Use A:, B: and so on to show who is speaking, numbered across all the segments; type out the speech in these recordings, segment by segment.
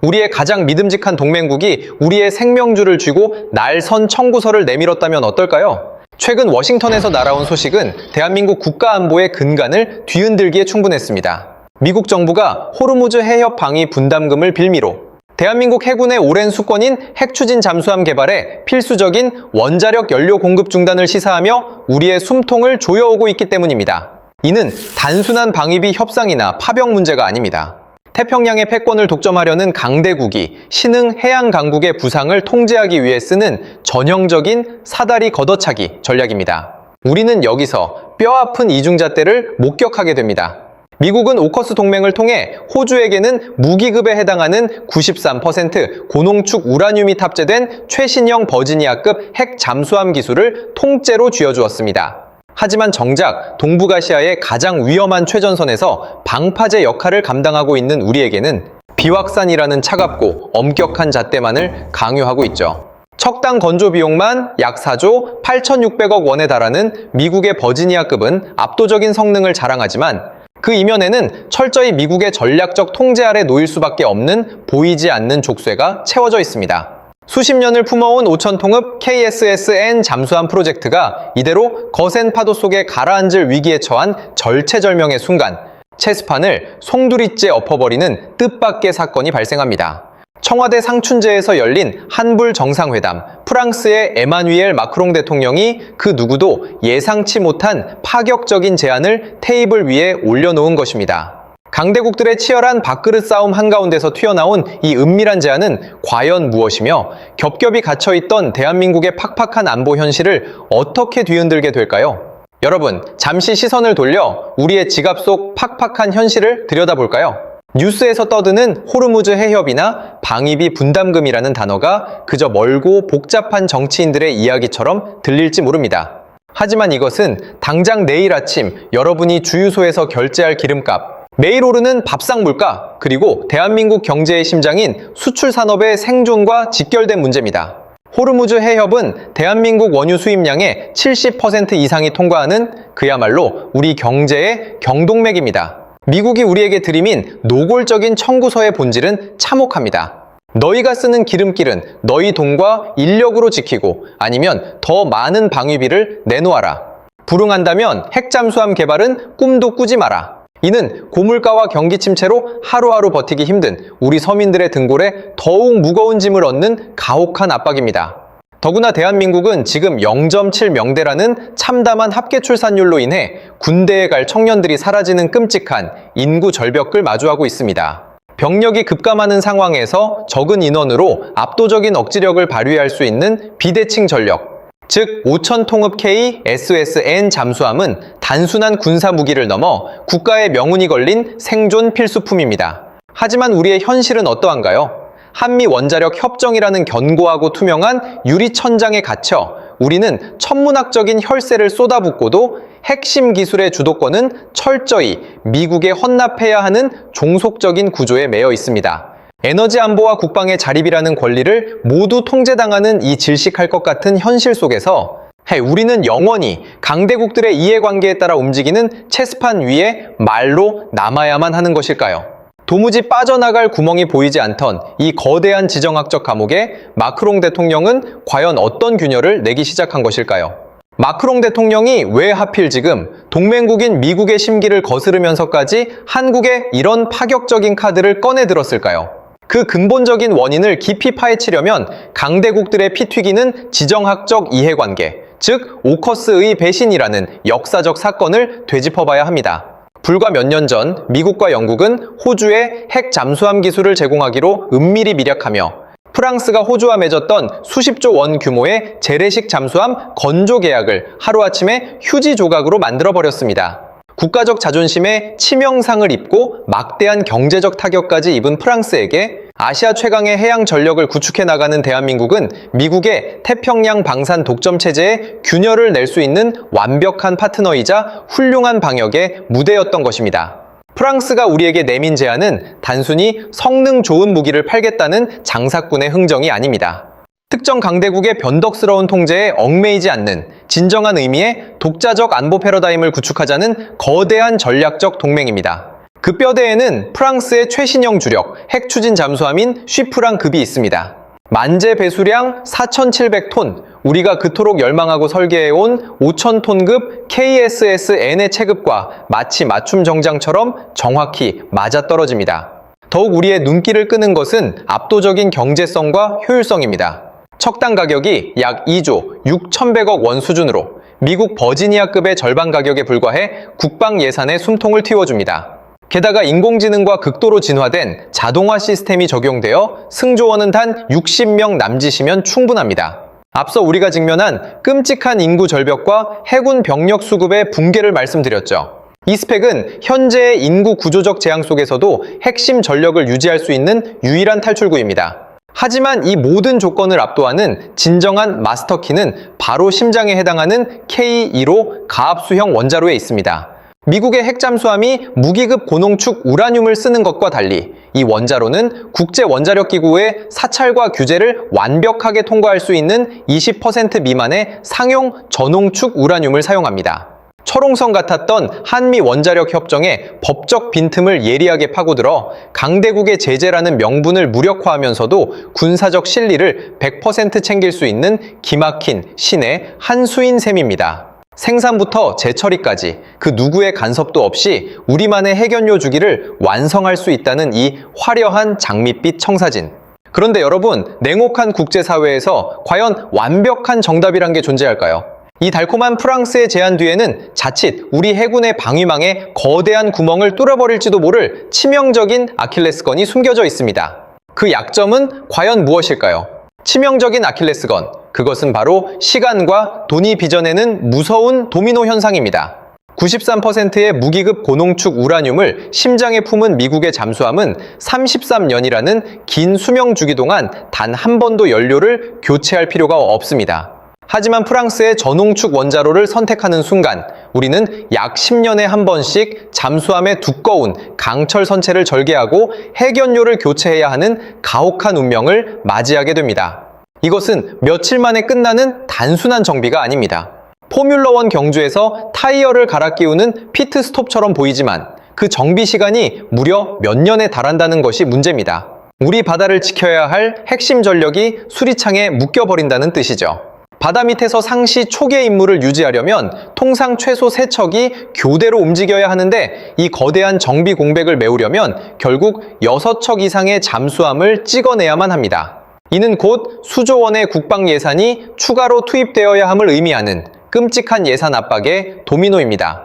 A: 우리의 가장 믿음직한 동맹국이 우리의 생명줄을 쥐고 날선 청구서를 내밀었다면 어떨까요? 최근 워싱턴에서 날아온 소식은 대한민국 국가안보의 근간을 뒤흔들기에 충분했습니다. 미국 정부가 호르무즈 해협 방위 분담금을 빌미로 대한민국 해군의 오랜 수권인 핵추진 잠수함 개발에 필수적인 원자력 연료 공급 중단을 시사하며 우리의 숨통을 조여오고 있기 때문입니다. 이는 단순한 방위비 협상이나 파병 문제가 아닙니다. 태평양의 패권을 독점하려는 강대국이 신흥 해양 강국의 부상을 통제하기 위해 쓰는 전형적인 사다리 걷어차기 전략입니다. 우리는 여기서 뼈아픈 이중잣대를 목격하게 됩니다. 미국은 오커스 동맹을 통해 호주에게는 무기급에 해당하는 93% 고농축 우라늄이 탑재된 최신형 버지니아급 핵 잠수함 기술을 통째로 쥐어주었습니다. 하지만 정작 동북아시아의 가장 위험한 최전선에서 방파제 역할을 감당하고 있는 우리에게는 비확산이라는 차갑고 엄격한 잣대만을 강요하고 있죠. 척당 건조 비용만 약 4조 8,600억 원에 달하는 미국의 버지니아급은 압도적인 성능을 자랑하지만 그 이면에는 철저히 미국의 전략적 통제 아래 놓일 수밖에 없는 보이지 않는 족쇄가 채워져 있습니다. 수십 년을 품어온 5,000통읍 KSSN 잠수함 프로젝트가 이대로 거센 파도 속에 가라앉을 위기에 처한 절체절명의 순간 체스판을 송두리째 엎어버리는 뜻밖의 사건이 발생합니다. 청와대 상춘제에서 열린 한불 정상회담, 프랑스의 에마뉘엘 마크롱 대통령이 그 누구도 예상치 못한 파격적인 제안을 테이블 위에 올려놓은 것입니다. 강대국들의 치열한 밥그릇 싸움 한가운데서 튀어나온 이 은밀한 제안은 과연 무엇이며 겹겹이 갇혀있던 대한민국의 팍팍한 안보 현실을 어떻게 뒤흔들게 될까요? 여러분, 잠시 시선을 돌려 우리의 지갑 속 팍팍한 현실을 들여다볼까요? 뉴스에서 떠드는 호르무즈 해협이나 방위비 분담금이라는 단어가 그저 멀고 복잡한 정치인들의 이야기처럼 들릴지 모릅니다. 하지만 이것은 당장 내일 아침 여러분이 주유소에서 결제할 기름값, 매일 오르는 밥상 물가, 그리고 대한민국 경제의 심장인 수출 산업의 생존과 직결된 문제입니다. 호르무즈 해협은 대한민국 원유 수입량의 70% 이상이 통과하는 그야말로 우리 경제의 경동맥입니다. 미국이 우리에게 들이민 노골적인 청구서의 본질은 참혹합니다. 너희가 쓰는 기름길은 너희 돈과 인력으로 지키고 아니면 더 많은 방위비를 내놓아라. 불응한다면 핵잠수함 개발은 꿈도 꾸지 마라. 이는 고물가와 경기 침체로 하루하루 버티기 힘든 우리 서민들의 등골에 더욱 무거운 짐을 얻는 가혹한 압박입니다. 더구나 대한민국은 지금 0.7명대라는 참담한 합계 출산율로 인해 군대에 갈 청년들이 사라지는 끔찍한 인구 절벽을 마주하고 있습니다. 병력이 급감하는 상황에서 적은 인원으로 압도적인 억지력을 발휘할 수 있는 비대칭 전력, 즉 5,000통읍 KSSN 잠수함은 단순한 군사 무기를 넘어 국가의 명운이 걸린 생존 필수품입니다. 하지만 우리의 현실은 어떠한가요? 한미 원자력 협정이라는 견고하고 투명한 유리천장에 갇혀 우리는 천문학적인 혈세를 쏟아붓고도 핵심 기술의 주도권은 철저히 미국에 헌납해야 하는 종속적인 구조에 매여 있습니다. 에너지 안보와 국방의 자립이라는 권리를 모두 통제당하는 이 질식할 것 같은 현실 속에서 우리는 영원히 강대국들의 이해관계에 따라 움직이는 체스판 위에 말로 남아야만 하는 것일까요? 도무지 빠져나갈 구멍이 보이지 않던 이 거대한 지정학적 감옥에 마크롱 대통령은 과연 어떤 균열을 내기 시작한 것일까요? 마크롱 대통령이 왜 하필 지금 동맹국인 미국의 심기를 거스르면서까지 한국에 이런 파격적인 카드를 꺼내 들었을까요? 그 근본적인 원인을 깊이 파헤치려면 강대국들의 피튀기는 지정학적 이해관계, 즉 오커스의 배신이라는 역사적 사건을 되짚어봐야 합니다. 불과 몇 년 전 미국과 영국은 호주에 핵 잠수함 기술을 제공하기로 은밀히 밀약하며 프랑스가 호주와 맺었던 수십조 원 규모의 재래식 잠수함 건조 계약을 하루아침에 휴지 조각으로 만들어버렸습니다. 국가적 자존심에 치명상을 입고 막대한 경제적 타격까지 입은 프랑스에게 아시아 최강의 해양 전력을 구축해 나가는 대한민국은 미국의 태평양 방산 독점 체제에 균열을 낼 수 있는 완벽한 파트너이자 훌륭한 방역의 무대였던 것입니다. 프랑스가 우리에게 내민 제안은 단순히 성능 좋은 무기를 팔겠다는 장사꾼의 흥정이 아닙니다. 특정 강대국의 변덕스러운 통제에 얽매이지 않는 진정한 의미의 독자적 안보 패러다임을 구축하자는 거대한 전략적 동맹입니다. 그 뼈대에는 프랑스의 최신형 주력 핵추진 잠수함인 쉬프랑급이 있습니다. 만재 배수량 4,700톤, 우리가 그토록 열망하고 설계해온 5,000톤급 KSS-N의 체급과 마치 맞춤 정장처럼 정확히 맞아떨어집니다. 더욱 우리의 눈길을 끄는 것은 압도적인 경제성과 효율성입니다. 척당 가격이 약 2조 6,100억 원 수준으로 미국 버지니아급의 절반 가격에 불과해 국방 예산에 숨통을 틔워줍니다. 게다가 인공지능과 극도로 진화된 자동화 시스템이 적용되어 승조원은 단 60명 남짓이면 충분합니다. 앞서 우리가 직면한 끔찍한 인구 절벽과 해군 병력 수급의 붕괴를 말씀드렸죠. 이 스펙은 현재의 인구 구조적 재앙 속에서도 핵심 전력을 유지할 수 있는 유일한 탈출구입니다. 하지만 이 모든 조건을 압도하는 진정한 마스터키는 바로 심장에 해당하는 K1호 가압수형 원자로에 있습니다. 미국의 핵잠수함이 무기급 고농축 우라늄을 쓰는 것과 달리 이 원자로는 국제원자력기구의 사찰과 규제를 완벽하게 통과할 수 있는 20% 미만의 상용 저농축 우라늄을 사용합니다. 철옹성 같았던 한미 원자력 협정의 법적 빈틈을 예리하게 파고들어 강대국의 제재라는 명분을 무력화하면서도 군사적 실리를 100% 챙길 수 있는 기막힌 신의 한 수인 셈입니다. 생산부터 재처리까지 그 누구의 간섭도 없이 우리만의 핵연료 주기를 완성할 수 있다는 이 화려한 장밋빛 청사진. 그런데 여러분, 냉혹한 국제사회에서 과연 완벽한 정답이란 게 존재할까요? 이 달콤한 프랑스의 제안 뒤에는 자칫 우리 해군의 방위망에 거대한 구멍을 뚫어버릴지도 모를 치명적인 아킬레스건이 숨겨져 있습니다. 그 약점은 과연 무엇일까요? 치명적인 아킬레스건, 그것은 바로 시간과 돈이 빚어내는 무서운 도미노 현상입니다. 93%의 무기급 고농축 우라늄을 심장에 품은 미국의 잠수함은 33년이라는 긴 수명 주기 동안 단 한 번도 연료를 교체할 필요가 없습니다. 하지만 프랑스의 저농축 원자로를 선택하는 순간 우리는 약 10년에 한 번씩 잠수함의 두꺼운 강철 선체를 절개하고 핵연료를 교체해야 하는 가혹한 운명을 맞이하게 됩니다. 이것은 며칠 만에 끝나는 단순한 정비가 아닙니다. 포뮬러1 경주에서 타이어를 갈아 끼우는 피트스톱처럼 보이지만 그 정비 시간이 무려 몇 년에 달한다는 것이 문제입니다. 우리 바다를 지켜야 할 핵심 전력이 수리창에 묶여버린다는 뜻이죠. 바다 밑에서 상시 초계 임무를 유지하려면 통상 최소 3척이 교대로 움직여야 하는데 이 거대한 정비 공백을 메우려면 결국 6척 이상의 잠수함을 찍어내야만 합니다. 이는 곧 수조 원의 국방 예산이 추가로 투입되어야 함을 의미하는 끔찍한 예산 압박의 도미노입니다.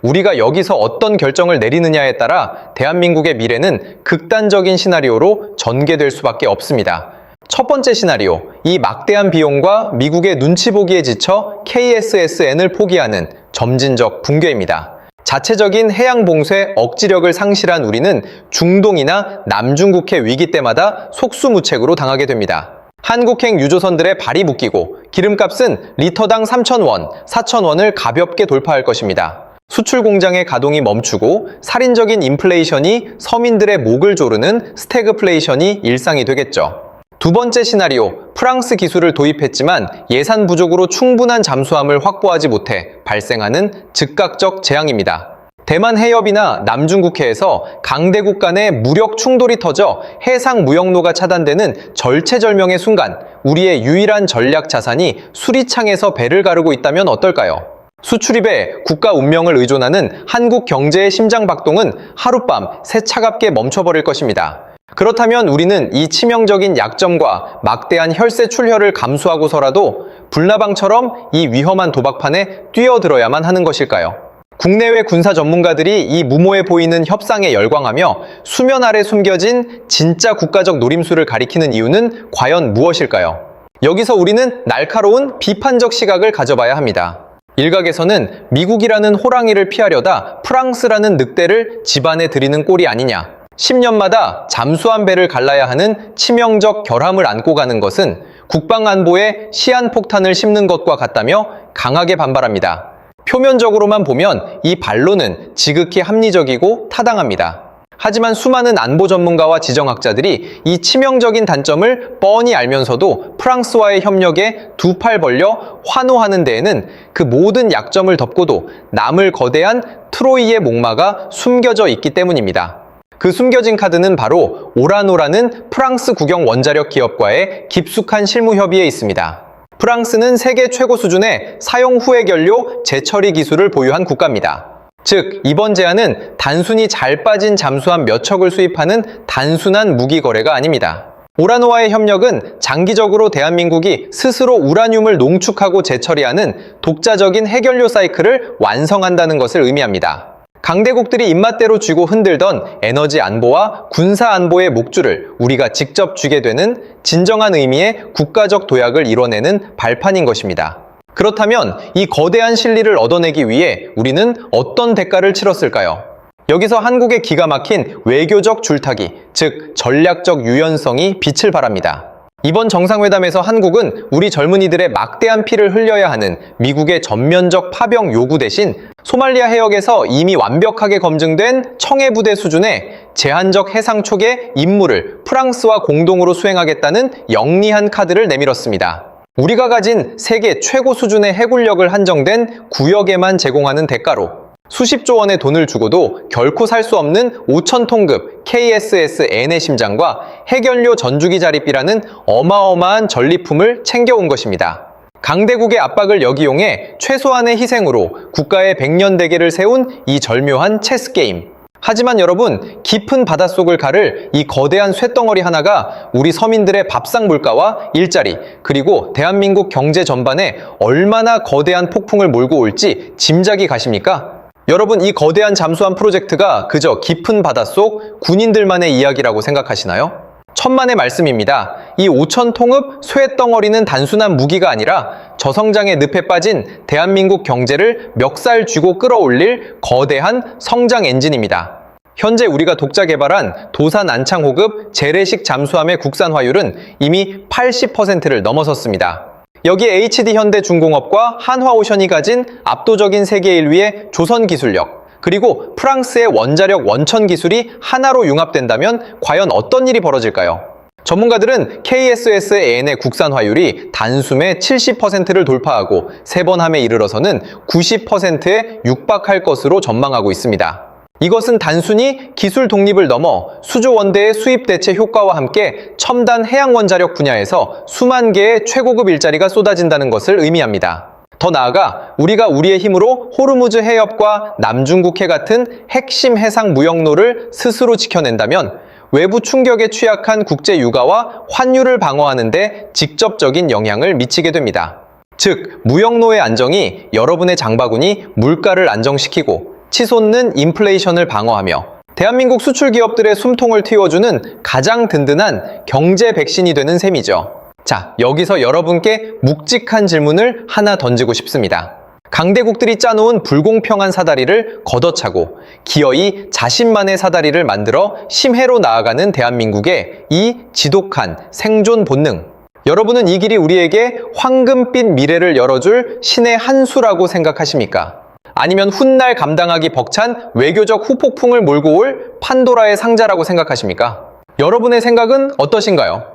A: 우리가 여기서 어떤 결정을 내리느냐에 따라 대한민국의 미래는 극단적인 시나리오로 전개될 수밖에 없습니다. 첫 번째 시나리오, 이 막대한 비용과 미국의 눈치 보기에 지쳐 KSS-N을 포기하는 점진적 붕괴입니다. 자체적인 해양 봉쇄 억지력을 상실한 우리는 중동이나 남중국해 위기 때마다 속수무책으로 당하게 됩니다. 한국행 유조선들의 발이 묶이고 기름값은 리터당 3,000원, 4,000원을 가볍게 돌파할 것입니다. 수출 공장의 가동이 멈추고 살인적인 인플레이션이 서민들의 목을 조르는 스태그플레이션이 일상이 되겠죠. 두 번째 시나리오, 프랑스 기술을 도입했지만 예산 부족으로 충분한 잠수함을 확보하지 못해 발생하는 즉각적 재앙입니다. 대만 해협이나 남중국해에서 강대국 간의 무력 충돌이 터져 해상 무역로가 차단되는 절체절명의 순간 우리의 유일한 전략 자산이 수리창에서 배를 가르고 있다면 어떨까요? 수출입에 국가 운명을 의존하는 한국 경제의 심장박동은 하룻밤 새 차갑게 멈춰버릴 것입니다. 그렇다면 우리는 이 치명적인 약점과 막대한 혈세 출혈을 감수하고서라도 불나방처럼 이 위험한 도박판에 뛰어들어야만 하는 것일까요? 국내외 군사 전문가들이 이 무모해 보이는 협상에 열광하며 수면 아래 숨겨진 진짜 국가적 노림수를 가리키는 이유는 과연 무엇일까요? 여기서 우리는 날카로운 비판적 시각을 가져봐야 합니다. 일각에서는 미국이라는 호랑이를 피하려다 프랑스라는 늑대를 집안에 들이는 꼴이 아니냐. 10년마다 잠수함 배를 갈라야 하는 치명적 결함을 안고 가는 것은 국방안보에 시한폭탄을 심는 것과 같다며 강하게 반발합니다. 표면적으로만 보면 이 반론은 지극히 합리적이고 타당합니다. 하지만 수많은 안보 전문가와 지정학자들이 이 치명적인 단점을 뻔히 알면서도 프랑스와의 협력에 두 팔 벌려 환호하는 데에는 그 모든 약점을 덮고도 남을 거대한 트로이의 목마가 숨겨져 있기 때문입니다. 그 숨겨진 카드는 바로 오라노라는 프랑스 국영 원자력 기업과의 깊숙한 실무 협의에 있습니다. 프랑스는 세계 최고 수준의 사용 후의 연료 재처리 기술을 보유한 국가입니다. 즉, 이번 제안은 단순히 잘 빠진 잠수함 몇 척을 수입하는 단순한 무기 거래가 아닙니다. 오라노와의 협력은 장기적으로 대한민국이 스스로 우라늄을 농축하고 재처리하는 독자적인 핵연료 사이클을 완성한다는 것을 의미합니다. 강대국들이 입맛대로 쥐고 흔들던 에너지 안보와 군사 안보의 목줄을 우리가 직접 쥐게 되는 진정한 의미의 국가적 도약을 이뤄내는 발판인 것입니다. 그렇다면 이 거대한 실리를 얻어내기 위해 우리는 어떤 대가를 치렀을까요? 여기서 한국의 기가 막힌 외교적 줄타기, 즉 전략적 유연성이 빛을 발합니다. 이번 정상회담에서 한국은 우리 젊은이들의 막대한 피를 흘려야 하는 미국의 전면적 파병 요구 대신 소말리아 해역에서 이미 완벽하게 검증된 청해부대 수준의 제한적 해상 촉의 임무를 프랑스와 공동으로 수행하겠다는 영리한 카드를 내밀었습니다. 우리가 가진 세계 최고 수준의 해군력을 한정된 구역에만 제공하는 대가로 수십조 원의 돈을 주고도 결코 살 수 없는 5,000톤급 KSS-N의 심장과 핵연료 전주기 자립비라는 어마어마한 전리품을 챙겨온 것입니다. 강대국의 압박을 역이용해 최소한의 희생으로 국가의 백년대계를 세운 이 절묘한 체스게임. 하지만 여러분, 깊은 바닷속을 가를 이 거대한 쇳덩어리 하나가 우리 서민들의 밥상 물가와 일자리, 그리고 대한민국 경제 전반에 얼마나 거대한 폭풍을 몰고 올지 짐작이 가십니까? 여러분, 이 거대한 잠수함 프로젝트가 그저 깊은 바닷속 군인들만의 이야기라고 생각하시나요? 천만의 말씀입니다. 이 5,000통읍 쇳덩어리는 단순한 무기가 아니라 저성장의 늪에 빠진 대한민국 경제를 멱살 쥐고 끌어올릴 거대한 성장 엔진입니다. 현재 우리가 독자 개발한 도산 안창호급 재래식 잠수함의 국산화율은 이미 80%를 넘어섰습니다. 여기에 HD현대중공업과 한화오션이 가진 압도적인 세계 1위의 조선 기술력, 그리고 프랑스의 원자력 원천 기술이 하나로 융합된다면 과연 어떤 일이 벌어질까요? 전문가들은 KSS-N의 국산화율이 단숨에 70%를 돌파하고 3번 함에 이르러서는 90%에 육박할 것으로 전망하고 있습니다. 이것은 단순히 기술 독립을 넘어 수조 원대의 수입 대체 효과와 함께 첨단 해양 원자력 분야에서 수만 개의 최고급 일자리가 쏟아진다는 것을 의미합니다. 더 나아가 우리가 우리의 힘으로 호르무즈 해협과 남중국해 같은 핵심 해상 무역로를 스스로 지켜낸다면 외부 충격에 취약한 국제 유가와 환율을 방어하는 데 직접적인 영향을 미치게 됩니다. 즉, 무역로의 안정이 여러분의 장바구니 물가를 안정시키고 치솟는 인플레이션을 방어하며 대한민국 수출 기업들의 숨통을 틔워주는 가장 든든한 경제 백신이 되는 셈이죠. 자, 여기서 여러분께 묵직한 질문을 하나 던지고 싶습니다. 강대국들이 짜놓은 불공평한 사다리를 걷어차고 기어이 자신만의 사다리를 만들어 심해로 나아가는 대한민국의 이 지독한 생존 본능. 여러분은 이 길이 우리에게 황금빛 미래를 열어줄 신의 한 수라고 생각하십니까? 아니면 훗날 감당하기 벅찬 외교적 후폭풍을 몰고 올 판도라의 상자라고 생각하십니까? 여러분의 생각은 어떠신가요?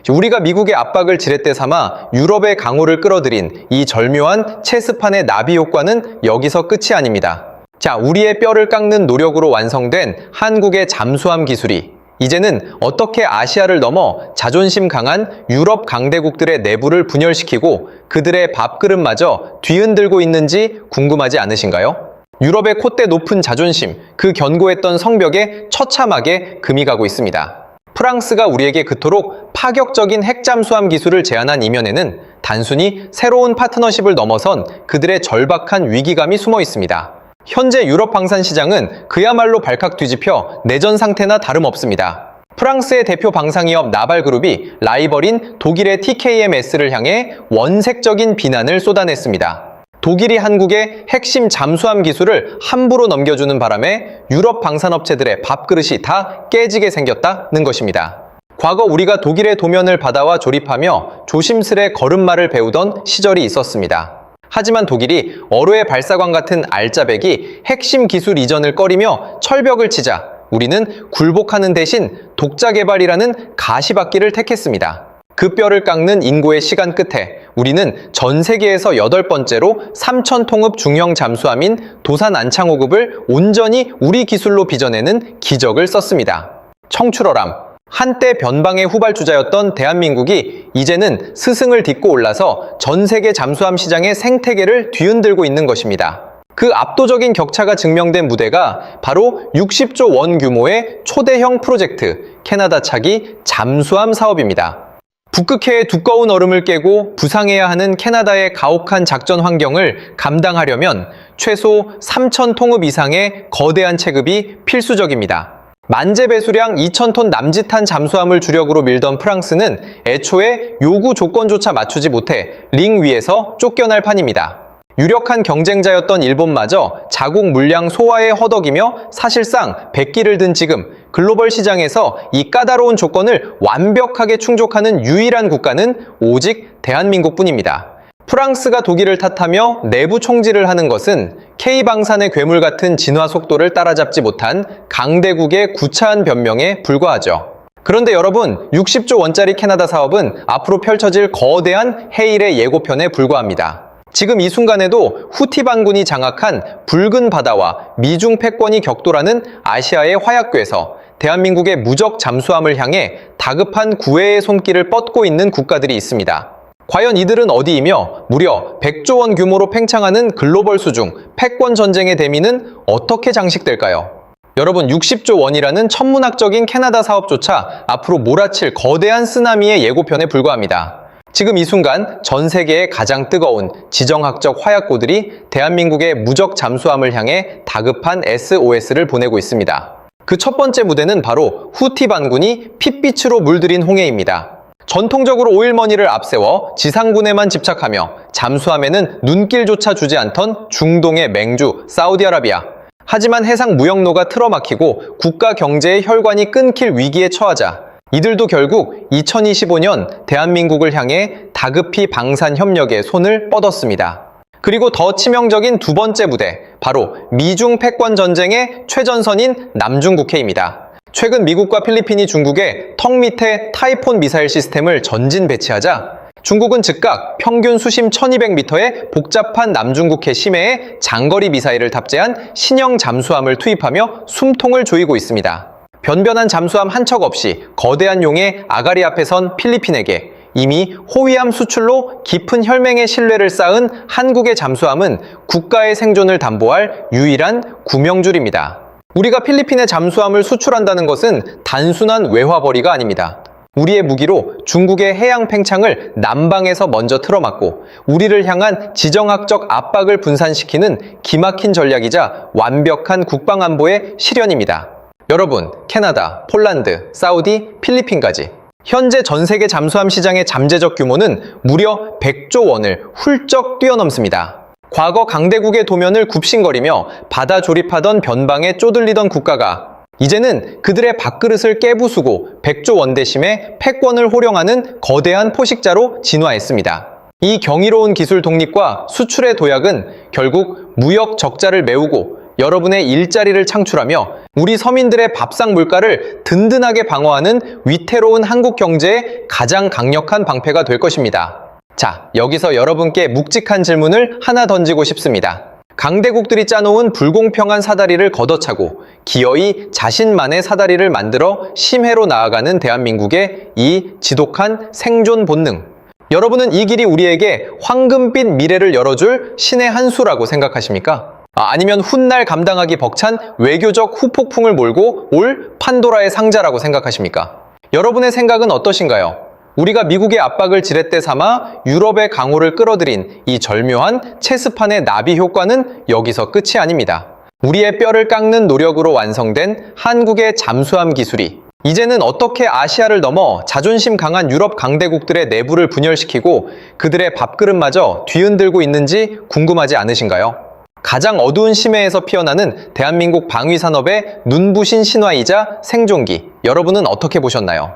A: 우리가 미국의 압박을 지렛대 삼아 유럽의 강호를 끌어들인 이 절묘한 체스판의 나비 효과는 여기서 끝이 아닙니다. 자, 우리의 뼈를 깎는 노력으로 완성된 한국의 잠수함 기술이 이제는 어떻게 아시아를 넘어 자존심 강한 유럽 강대국들의 내부를 분열시키고 그들의 밥그릇마저 뒤흔들고 있는지 궁금하지 않으신가요? 유럽의 콧대 높은 자존심, 그 견고했던 성벽에 처참하게 금이 가고 있습니다. 프랑스가 우리에게 그토록 파격적인 핵잠수함 기술을 제안한 이면에는 단순히 새로운 파트너십을 넘어선 그들의 절박한 위기감이 숨어 있습니다. 현재 유럽 방산 시장은 그야말로 발칵 뒤집혀 내전 상태나 다름없습니다. 프랑스의 대표 방산기업 나발그룹이 라이벌인 독일의 TKMS를 향해 원색적인 비난을 쏟아냈습니다. 독일이 한국의 핵심 잠수함 기술을 함부로 넘겨주는 바람에 유럽 방산업체들의 밥그릇이 다 깨지게 생겼다는 것입니다. 과거 우리가 독일의 도면을 받아와 조립하며 조심스레 걸음마를 배우던 시절이 있었습니다. 하지만 독일이 어로의 발사관 같은 알짜배기 핵심 기술 이전을 꺼리며 철벽을 치자 우리는 굴복하는 대신 독자 개발이라는 가시밭길을 택했습니다. 그 뼈를 깎는 인고의 시간 끝에 우리는 전 세계에서 8번째로 3,000통읍 중형 잠수함인 도산 안창호급을 온전히 우리 기술로 빚어내는 기적을 썼습니다. 청출어람, 한때 변방의 후발주자였던 대한민국이 이제는 스승을 딛고 올라서 전 세계 잠수함 시장의 생태계를 뒤흔들고 있는 것입니다. 그 압도적인 격차가 증명된 무대가 바로 60조 원 규모의 초대형 프로젝트 캐나다 차기 잠수함 사업입니다. 북극해의 두꺼운 얼음을 깨고 부상해야 하는 캐나다의 가혹한 작전 환경을 감당하려면 최소 3,000통읍 이상의 거대한 체급이 필수적입니다. 만재 배수량 2,000톤 남짓한 잠수함을 주력으로 밀던 프랑스는 애초에 요구 조건조차 맞추지 못해 링 위에서 쫓겨날 판입니다. 유력한 경쟁자였던 일본마저 자국 물량 소화에 허덕이며 사실상 백기를 든 지금 글로벌 시장에서 이 까다로운 조건을 완벽하게 충족하는 유일한 국가는 오직 대한민국뿐입니다. 프랑스가 독일을 탓하며 내부 총질을 하는 것은 K방산의 괴물 같은 진화 속도를 따라잡지 못한 강대국의 구차한 변명에 불과하죠. 그런데 여러분, 60조 원짜리 캐나다 사업은 앞으로 펼쳐질 거대한 해일의 예고편에 불과합니다. 지금 이 순간에도 후티 반군이 장악한 붉은 바다와 미중 패권이 격돌하는 아시아의 화약궤에서 대한민국의 무적 잠수함을 향해 다급한 구애의 손길을 뻗고 있는 국가들이 있습니다. 과연 이들은 어디이며 무려 100조 원 규모로 팽창하는 글로벌 수중 패권 전쟁의 대미는 어떻게 장식될까요? 여러분, 60조 원이라는 천문학적인 캐나다 사업조차 앞으로 몰아칠 거대한 쓰나미의 예고편에 불과합니다. 지금 이 순간 전 세계의 가장 뜨거운 지정학적 화약고들이 대한민국의 무적 잠수함을 향해 다급한 SOS를 보내고 있습니다. 그 첫 번째 무대는 바로 후티 반군이 핏빛으로 물들인 홍해입니다. 전통적으로 오일머니를 앞세워 지상군에만 집착하며 잠수함에는 눈길조차 주지 않던 중동의 맹주 사우디아라비아. 하지만 해상 무역로가 틀어막히고 국가 경제의 혈관이 끊길 위기에 처하자 이들도 결국 2025년 대한민국을 향해 다급히 방산협력에 손을 뻗었습니다. 그리고 더 치명적인 두 번째 무대, 바로 미중 패권 전쟁의 최전선인 남중국해입니다. 최근 미국과 필리핀이 중국에 턱 밑에 타이폰 미사일 시스템을 전진 배치하자 중국은 즉각 평균 수심 1200m의 복잡한 남중국해 심해에 장거리 미사일을 탑재한 신형 잠수함을 투입하며 숨통을 조이고 있습니다. 변변한 잠수함 한 척 없이 거대한 용의 아가리 앞에 선 필리핀에게 이미 호위함 수출로 깊은 혈맹의 신뢰를 쌓은 한국의 잠수함은 국가의 생존을 담보할 유일한 구명줄입니다. 우리가 필리핀에 잠수함을 수출한다는 것은 단순한 외화벌이가 아닙니다. 우리의 무기로 중국의 해양 팽창을 남방에서 먼저 틀어막고 우리를 향한 지정학적 압박을 분산시키는 기막힌 전략이자 완벽한 국방안보의 실현입니다. 여러분, 캐나다, 폴란드, 사우디, 필리핀까지 현재 전 세계 잠수함 시장의 잠재적 규모는 무려 100조 원을 훌쩍 뛰어넘습니다. 과거 강대국의 도면을 굽신거리며 바다 조립하던 변방에 쪼들리던 국가가 이제는 그들의 밥그릇을 깨부수고 100조 원 대심에 패권을 호령하는 거대한 포식자로 진화했습니다. 이 경이로운 기술 독립과 수출의 도약은 결국 무역 적자를 메우고 여러분의 일자리를 창출하며 우리 서민들의 밥상 물가를 든든하게 방어하는 위태로운 한국 경제의 가장 강력한 방패가 될 것입니다. 자, 여기서 여러분께 묵직한 질문을 하나 던지고 싶습니다. 강대국들이 짜놓은 불공평한 사다리를 걷어차고 기어이 자신만의 사다리를 만들어 심해로 나아가는 대한민국의 이 지독한 생존 본능. 여러분은 이 길이 우리에게 황금빛 미래를 열어줄 신의 한 수라고 생각하십니까? 아니면 훗날 감당하기 벅찬 외교적 후폭풍을 몰고 올 판도라의 상자라고 생각하십니까? 여러분의 생각은 어떠신가요? 우리가 미국의 압박을 지렛대 삼아 유럽의 강호를 끌어들인 이 절묘한 체스판의 나비 효과는 여기서 끝이 아닙니다. 우리의 뼈를 깎는 노력으로 완성된 한국의 잠수함 기술이 이제는 어떻게 아시아를 넘어 자존심 강한 유럽 강대국들의 내부를 분열시키고 그들의 밥그릇마저 뒤흔들고 있는지 궁금하지 않으신가요? 가장 어두운 심해에서 피어나는 대한민국 방위산업의 눈부신 신화이자 생존기, 여러분은 어떻게 보셨나요?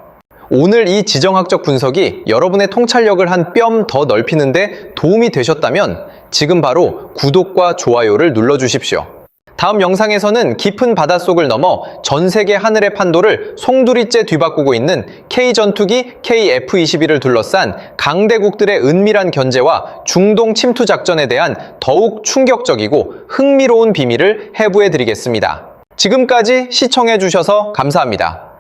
A: 오늘 이 지정학적 분석이 여러분의 통찰력을 한 뼘 더 넓히는데 도움이 되셨다면 지금 바로 구독과 좋아요를 눌러주십시오. 다음 영상에서는 깊은 바닷속을 넘어 전 세계 하늘의 판도를 송두리째 뒤바꾸고 있는 K전투기 KF-21을 둘러싼 강대국들의 은밀한 견제와 중동 침투 작전에 대한 더욱 충격적이고 흥미로운 비밀을 해부해 드리겠습니다. 지금까지 시청해 주셔서 감사합니다.